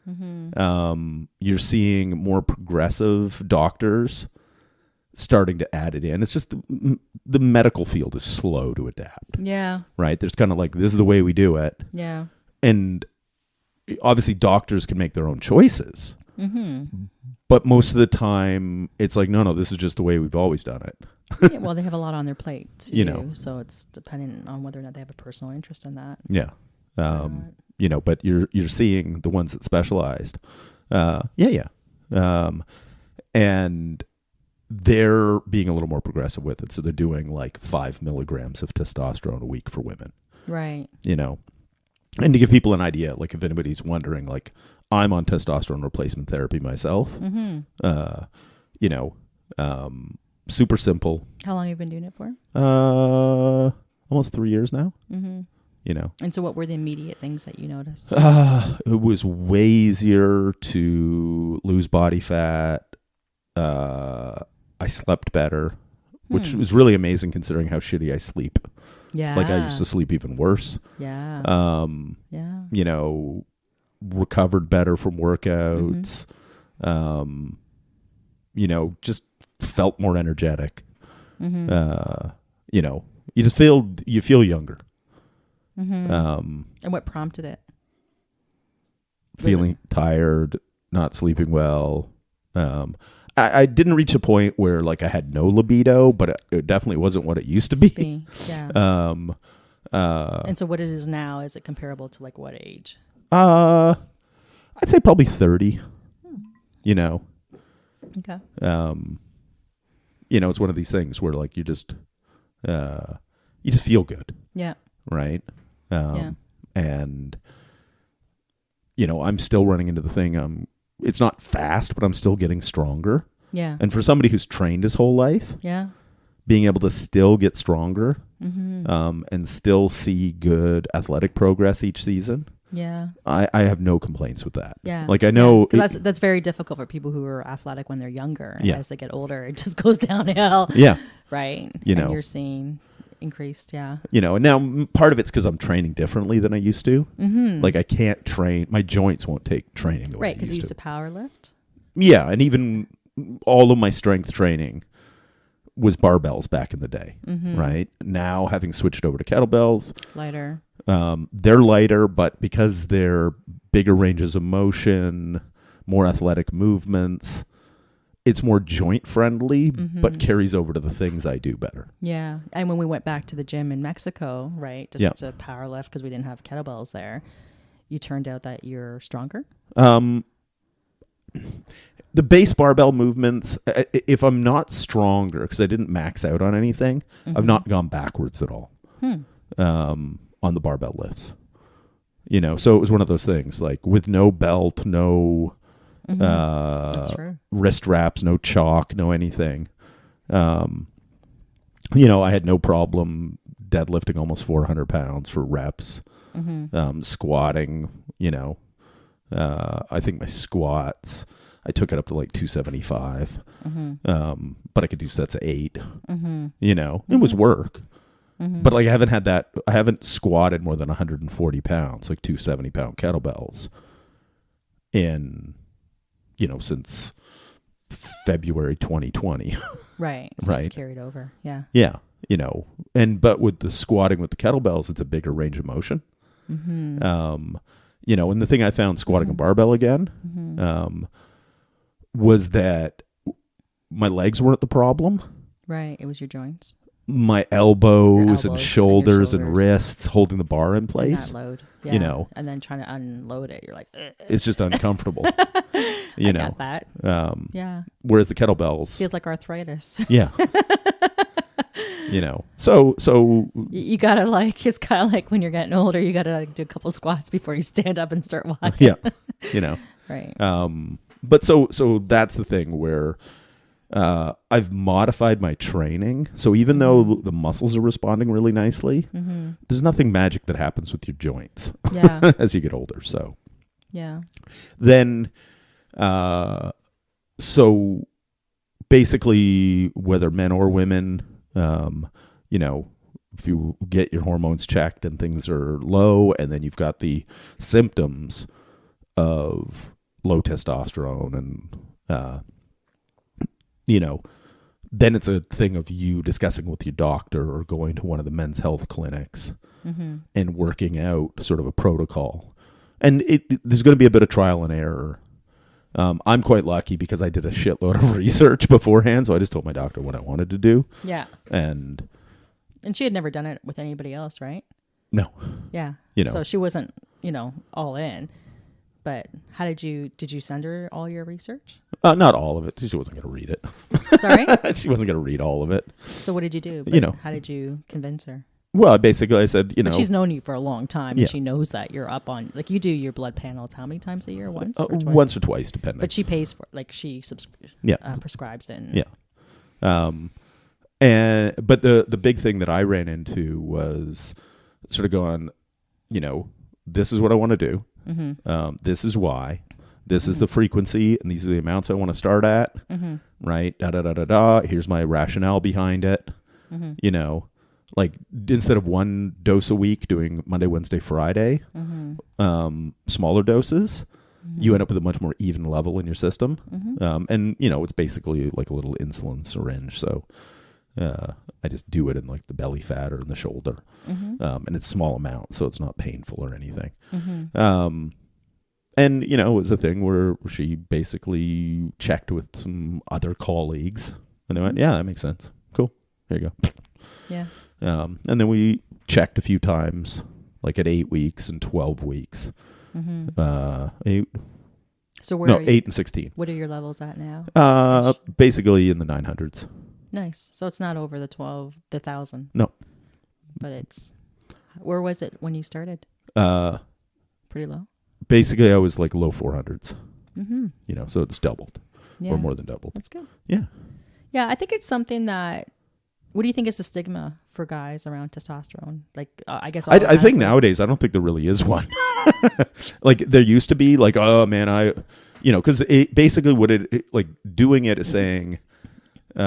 You're seeing more progressive doctors starting to add it in. It's just the medical field is slow to adapt. Yeah. Right. There's kind of like, this is the way we do it. Yeah. And obviously doctors can make their own choices. But most of the time, it's like, no, this is just the way we've always done it. Yeah, well, they have a lot on their plate, too, so it's dependent on whether or not they have a personal interest in that. Yeah, but you're seeing the ones that specialized, and they're being a little more progressive with it. So they're doing like 5 milligrams of testosterone a week for women, right? And to give people an idea, like if anybody's wondering, like, I'm on testosterone replacement therapy myself. Super simple. How long have you been doing it for? Almost 3 years now. And so what were the immediate things that you noticed? It was way easier to lose body fat. I slept better, which was really amazing considering how shitty I sleep. Yeah. Like I used to sleep even worse. Yeah. Recovered better from workouts. Just felt more energetic. You just feel younger. And what prompted it? Feeling tired, not sleeping well. I didn't reach a point where like I had no libido, but it definitely wasn't what it used to be. Yeah. And so what it is now, is it comparable to like what age? I'd say probably 30. Okay. It's one of these things where like you just feel good. Yeah. Right. And I'm still running into the thing. It's not fast, but I'm still getting stronger. Yeah. And for somebody who's trained his whole life, being able to still get stronger, and still see good athletic progress each season. Yeah. I have no complaints with that. Yeah. Like I know that's very difficult for people who are athletic when they're younger. And as they get older, it just goes downhill. Yeah. Right. And you're seeing increased. Yeah. And now part of it's because I'm training differently than I used to. Like I can't train. My joints won't take training the way right. Because you used to power lift. Yeah. And even all of my strength training was barbells back in the day. Right. Now having switched over to kettlebells. Lighter. They're lighter, but because they're bigger ranges of motion, more athletic movements, it's more joint friendly, but carries over to the things I do better. Yeah. And when we went back to the gym in Mexico, right, just to power lift because we didn't have kettlebells there, you turned out that you're stronger? The base barbell movements, if I'm not stronger, because I didn't max out on anything, I've not gone backwards at all. On the barbell lifts, so it was one of those things like with no belt, no That's true. Wrist wraps, no chalk, no anything. I had no problem deadlifting almost 400 pounds for reps, squatting, I think my squats, I took it up to like 275, but I could do sets of 8, it was work. But like I haven't squatted more than 140 pounds, like 270-pound kettlebells since February 2020. Right. So it's carried over. Yeah. Yeah. But with the squatting with the kettlebells, it's a bigger range of motion. And the thing I found squatting a barbell again, was that my legs weren't the problem. Right. It was your joints. my elbows and your shoulders and wrists holding the bar in place. And that load. You know, and then trying to unload it, you're like, ugh. It's just uncomfortable. I got that. Yeah. Whereas the kettlebells feels like arthritis. Yeah. You know, so you gotta like, it's kind of like when you're getting older, you gotta like do a couple squats before you stand up and start walking. Yeah. You know, right. But so that's the thing where I've modified my training. So even though the muscles are responding really nicely, there's nothing magic that happens with your joints as you get older. So then, so basically, whether men or women, you know, if you get your hormones checked and things are low, and then you've got the symptoms of low testosterone and, you know, then it's a thing of you discussing with your doctor or going to one of the men's health clinics and working out sort of a protocol. And there's going to be a bit of trial and error. I'm quite lucky because I did a shitload of research beforehand, so I just told my doctor what I wanted to do. Yeah. And she had never done it with anybody else, right? No. Yeah. You know. So she wasn't, you know, all in. But how did you send her all your research? Not all of it. She wasn't going to read it. Sorry? She wasn't going to read all of it. So what did you do? You know. How did you convince her? Well, basically I said, you know. But she's known you for a long time, and she knows that you're up on, like, you do your blood panels how many times a year? Once or twice? Once or twice, depending. But she pays for it. Like, she prescribes it. And, but the big thing that I ran into was sort of going, you know, this is what I want to do. This is why. This is the frequency, and these are the amounts I want to start at. Right? Here's my rationale behind it. You know, like instead of one dose a week, doing Monday, Wednesday, Friday, smaller doses, you end up with a much more even level in your system. And you know, it's basically like a little insulin syringe. So I just do it in like the belly fat or in the shoulder. And it's small amount, so it's not painful or anything. And, you know, it was a thing where she basically checked with some other colleagues. And they went, yeah, that makes sense. Cool. There you go. Yeah. And then we checked a few times, like at 8 weeks and 12 weeks. 8. So where are you? 8 and 16. What are your levels at now? Basically in the 900s. Nice. So it's not over the 1,000. No. But it's, where was it when you started? Pretty low. Basically, I was like low 400s. You know, so it's doubled or more than doubled. That's good. Yeah. Yeah, I think it's something that. What do you think is the stigma for guys around testosterone? Like, I guess I think nowadays I don't think there really is one. Like there used to be, like, oh man, you know, because basically what it like doing it is saying, you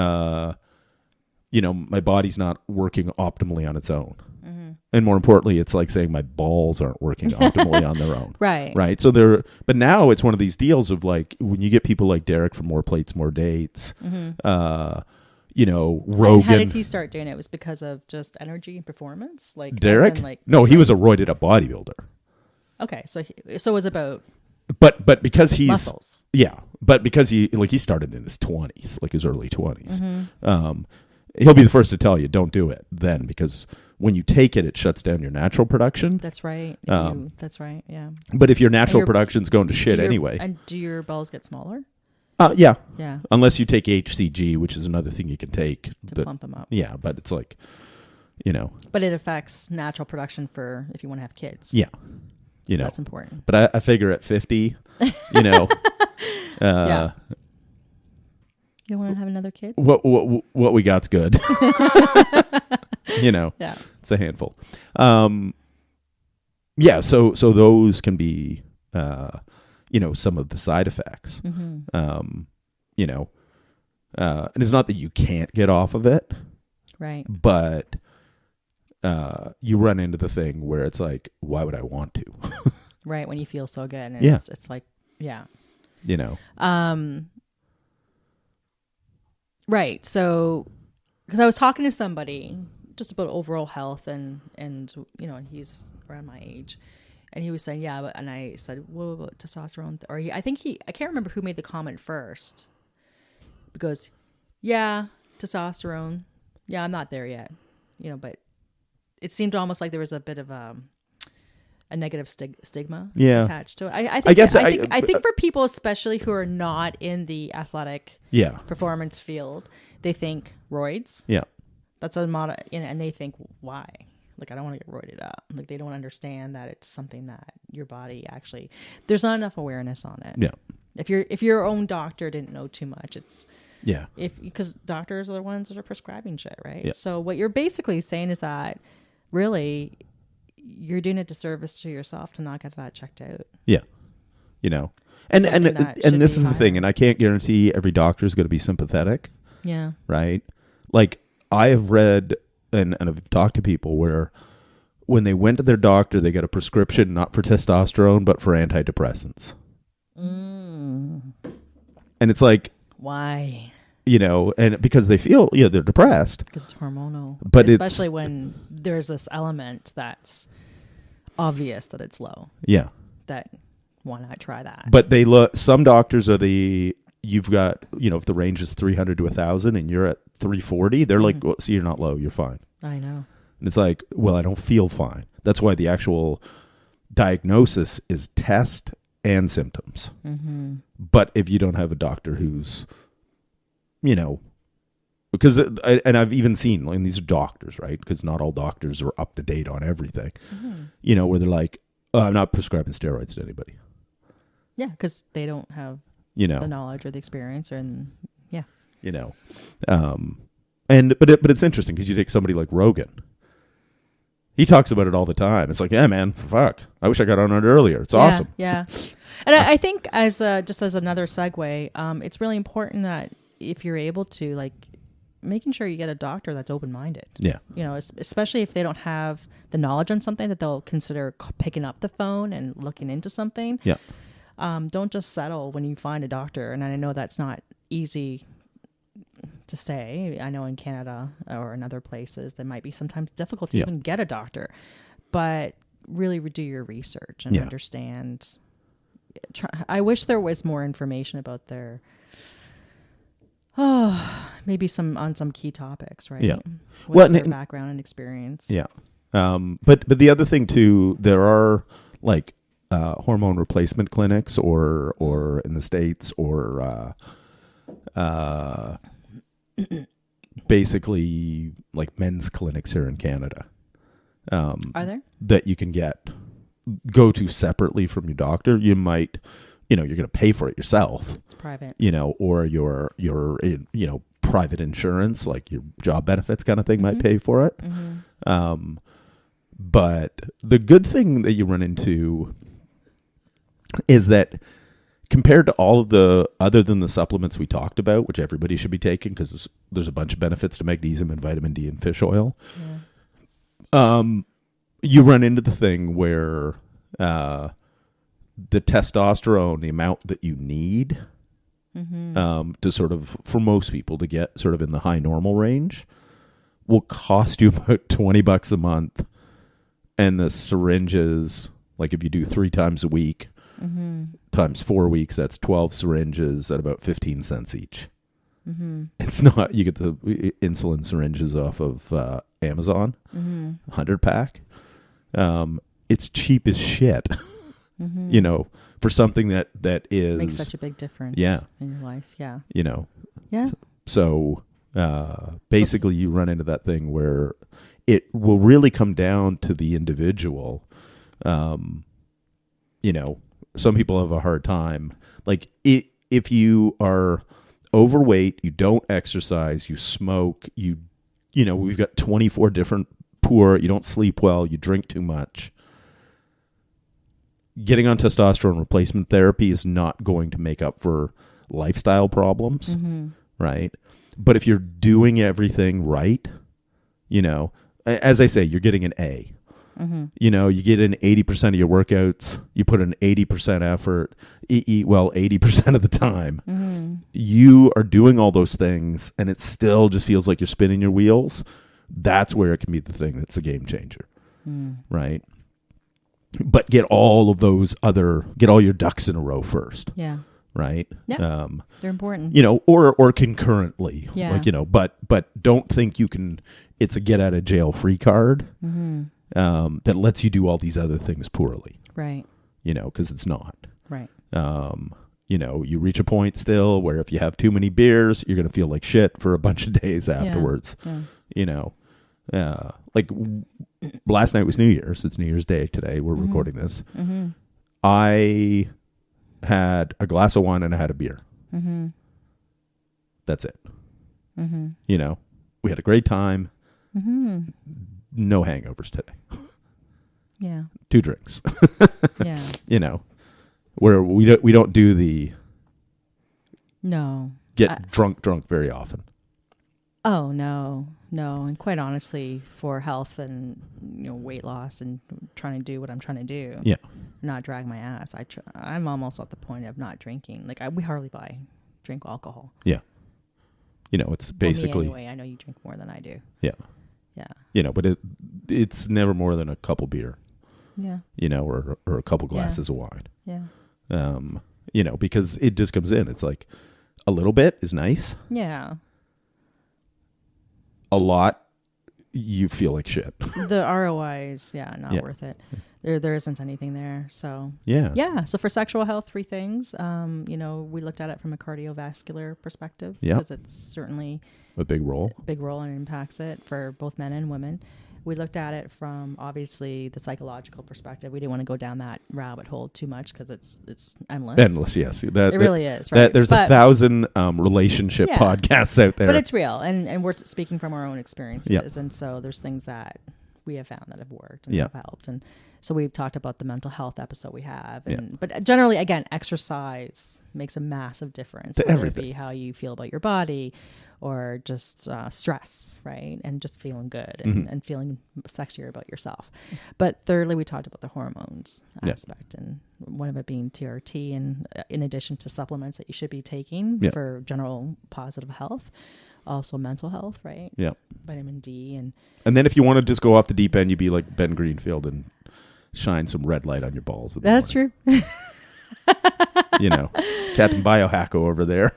know, my body's not working optimally on its own. And more importantly, it's like saying my balls aren't working optimally on their own. Right. So but now it's one of these deals of like, when you get people like Derek from More Plates, More Dates, you know, Rogan. And how did he start doing it? It was because of just energy and performance? Like Derek? No, he was a roided up bodybuilder. Okay. So it was about. But because he's muscles. Yeah. But because he started in his 20s, like his early 20s. He'll be the first to tell you, don't do it then, because when you take it, it shuts down your natural production. That's right. That's right. Yeah. But if your natural production's going to shit anyway. And do your balls get smaller? Yeah. Yeah. Unless you take HCG, which is another thing you can take. To pump them up. Yeah, but it's like, you know. But it affects natural production for if you want to have kids. Yeah. You know. That's important. But I figure at 50, you know. Yeah. You want to have another kid? What we got's good. You know. Yeah. It's a handful. Yeah, so those can be you know, some of the side effects. You know. And it's not that you can't get off of it. Right. But you run into the thing where it's like, why would I want to? Right, when you feel so good. And it's like, yeah. You know. Right. So, because I was talking to somebody just about overall health and you know, and he's around my age, and he was saying, yeah, and I said, what about testosterone? I can't remember who made the comment first, because, yeah, testosterone, Yeah, I'm not there yet, but it seemed almost like there was a bit of a negative stigma attached to it. I think for people, especially who are not in the athletic performance field, they think roids. Yeah. That's and they think, why? Like, I don't want to get roided up. Like, they don't understand that it's something that your body actually, there's not enough awareness on it. Yeah. If your own doctor didn't know too much, it's, yeah. Because doctors are the ones that are prescribing shit, right? Yeah. So what you're basically saying is that really you're doing a disservice to yourself to not get that checked out. Yeah. And this is the thing, and I can't guarantee every doctor is going to be sympathetic. Yeah. Right? Like, I have read and I've talked to people where when they went to their doctor, they got a prescription not for testosterone, but for antidepressants. And it's like, why? And because they feel, they're depressed. Because it's hormonal. But especially when there's this element that's obvious that it's low. Yeah. That, why not try that? But some doctors are you've got, if the range is 300 to 1,000 and you're at 340, they're like, well, see, you're not low, you're fine. I know. And it's like, well, I don't feel fine. That's why the actual diagnosis is test and symptoms. But if you don't have a doctor who's, because, and I've even seen, and these are doctors, right? Because not all doctors are up to date on everything, where they're like, oh, I'm not prescribing steroids to anybody. Yeah, because they don't have the knowledge or the experience, but it's interesting because you take somebody like Rogan. He talks about it all the time. It's like, yeah, man, fuck. I wish I got on it earlier. It's awesome. Yeah. And I think as another segue, it's really important that if you're able to, like, making sure you get a doctor that's open-minded. Yeah. Especially if they don't have the knowledge on something, that they'll consider picking up the phone and looking into something. Yeah. Don't just settle when you find a doctor. And I know that's not easy to say. I know in Canada or in other places, that might be sometimes difficult to even get a doctor. But really do your research and understand. I wish there was more information about their, maybe on some key topics, right? Yeah. What's their background and experience? Yeah. But the other thing too, there are like hormone replacement clinics or in the States or basically like men's clinics here in Canada. Are there? That you can go to separately from your doctor. You might, you're going to pay for it yourself. It's private. Or your private insurance, like your job benefits kind of thing might pay for it. But the good thing that you run into is that compared to all of other than the supplements we talked about, which everybody should be taking because there's a bunch of benefits to magnesium and vitamin D in fish oil. Yeah. You run into the thing where the testosterone, the amount that you need to sort of, for most people to get sort of in the high normal range, will cost you about $20 a month. And the syringes, like if you do 3 times a week, times 4 weeks, that's 12 syringes at about 15 cents each. It's not, you get the insulin syringes off of Amazon, 100 pack. It's cheap as shit, for something that is makes such a big difference in your life. Yeah. So basically you run into that thing where it will really come down to the individual. Some people have a hard time. Like if you are overweight, you don't exercise, you smoke, we've got 24 different you don't sleep well, you drink too much. Getting on testosterone replacement therapy is not going to make up for lifestyle problems, right? But if you're doing everything right, as I say, you're getting an A. You get in 80% of your workouts, you put in 80% effort, eat well 80% of the time. You are doing all those things, and it still just feels like you're spinning your wheels. That's where it can be the thing that's a game changer, right? But get all your ducks in a row first. Yeah. right? Yeah, they're important. Or concurrently, Yeah. but don't think you can. It's a get out of jail free card that lets you do all these other things poorly, Right. Because it's not. Right. You reach a point still where if you have too many beers, you're going to feel like shit for a bunch of days afterwards. Yeah. Like last night was New Year's. It's New Year's Day today. We're recording this. Mm-hmm. I had a glass of wine and I had a beer. Mm-hmm. That's it. Mm-hmm. We had a great time. Mm-hmm. No hangovers today. Yeah. 2 drinks. Yeah. Where we don't do the no get drunk very often. Oh no, and quite honestly, for health and weight loss and trying to do what I'm trying to do, not drag my ass. I'm almost at the point of not drinking. Like we hardly drink alcohol. Yeah, it's basically. Well, me anyway, I know you drink more than I do. Yeah, yeah. But it's never more than a couple beer. Yeah. Or a couple glasses of wine. Yeah. Because it just comes in. It's like a little bit is nice. Yeah. A lot, you feel like shit. The ROI is not worth it. There isn't anything there. So So for sexual health, 3 things. We looked at it from a cardiovascular perspective because it's certainly a big role and impacts it for both men and women. We looked at it from obviously the psychological perspective. We didn't want to go down that rabbit hole too much because it's endless. Endless, yes. It really is. Right? There's 1,000 relationship podcasts out there, but it's real, and we're speaking from our own experiences, and so there's things that we have found that have worked and have helped, and so we've talked about the mental health episode we have, but generally, again, exercise makes a massive difference. Whether everything. It be how you feel about your body, or just stress, right? And just feeling good and feeling sexier about yourself. But thirdly, we talked about the hormones aspect, and one of it being TRT, and in addition to supplements that you should be taking for general positive health, also mental health, right? Yeah. Vitamin D. And then if you want to just go off the deep end, you'd be like Ben Greenfield and shine some red light on your balls. That's true. Captain Biohacko over there.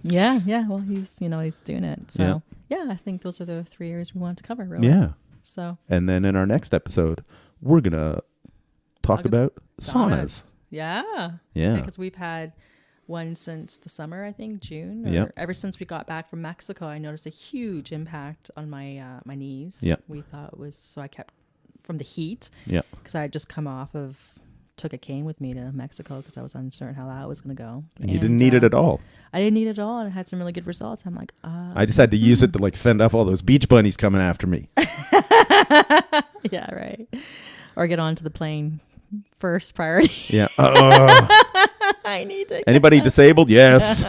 Yeah. Well, he's doing it. So I think those are the 3 areas we wanted to cover. Really. Yeah. So. And then in our next episode, we're gonna talk about saunas. Yeah. Because we've had one since the summer, I think June. Ever since we got back from Mexico, I noticed a huge impact on my my knees. Yeah. We thought it was so I kept from the heat. Yeah. Because I had just come off of. Took a cane with me to Mexico because I was uncertain how that was going to go. And you didn't need it at all. I didn't need it at all, and it had some really good results. I'm like, I just had to use it to fend off all those beach bunnies coming after me. Yeah, right. Or get onto the plane first priority. Yeah. I need to. Anybody disabled? Yes.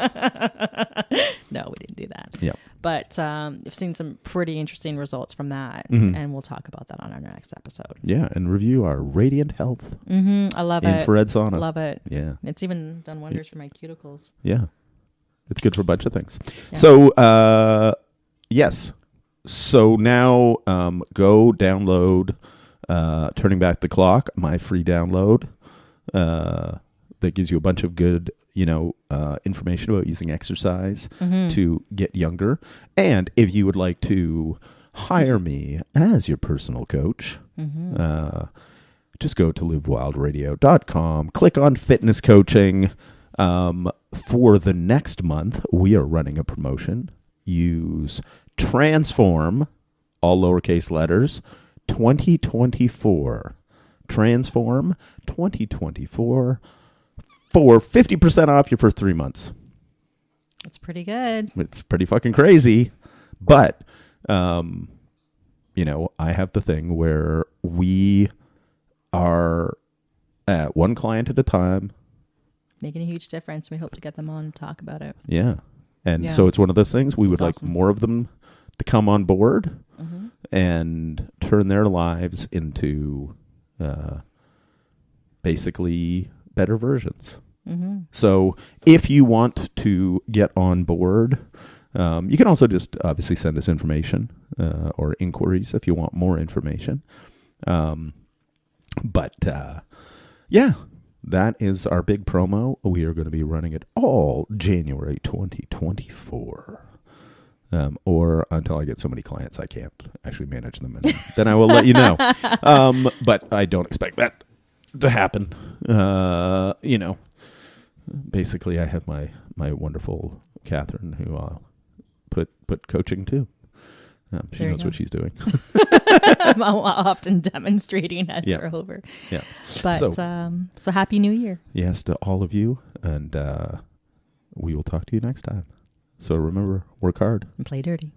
No, we didn't do that. Yeah. But I've seen some pretty interesting results from that, and we'll talk about that on our next episode. Yeah, and review our Radiant Health. I love it. Infrared sauna. Love it. Yeah. It's even done wonders for my cuticles. Yeah. It's good for a bunch of things. Yeah. So, yes. So now go download Turning Back the Clock, my free download that gives you a bunch of good information about using exercise to get younger. And if you would like to hire me as your personal coach, just go to livewildradio.com, click on fitness coaching. For the next month, we are running a promotion. Use Transform, all lowercase letters, 2024. Transform 2024. For 50% off your first 3 months. That's pretty good. It's pretty fucking crazy. But, I have the thing where we are at one client at a time. Making a huge difference. We hope to get them on and talk about it. Yeah. And so it's one of those things. We would like more of them to come on board and turn their lives into basically better versions. So if you want to get on board, you can also just obviously send us information or inquiries if you want more information. But that is our big promo. We are going to be running it all January 2024. Or until I get so many clients I can't actually manage them, and then I will let you know. But I don't expect that to happen. Basically, I have my wonderful Catherine, who I'll put coaching to. She knows what she's doing. I'm often demonstrating as we're over. Yeah. But so Happy New Year. Yes, to all of you, and we will talk to you next time. So remember, work hard and play dirty.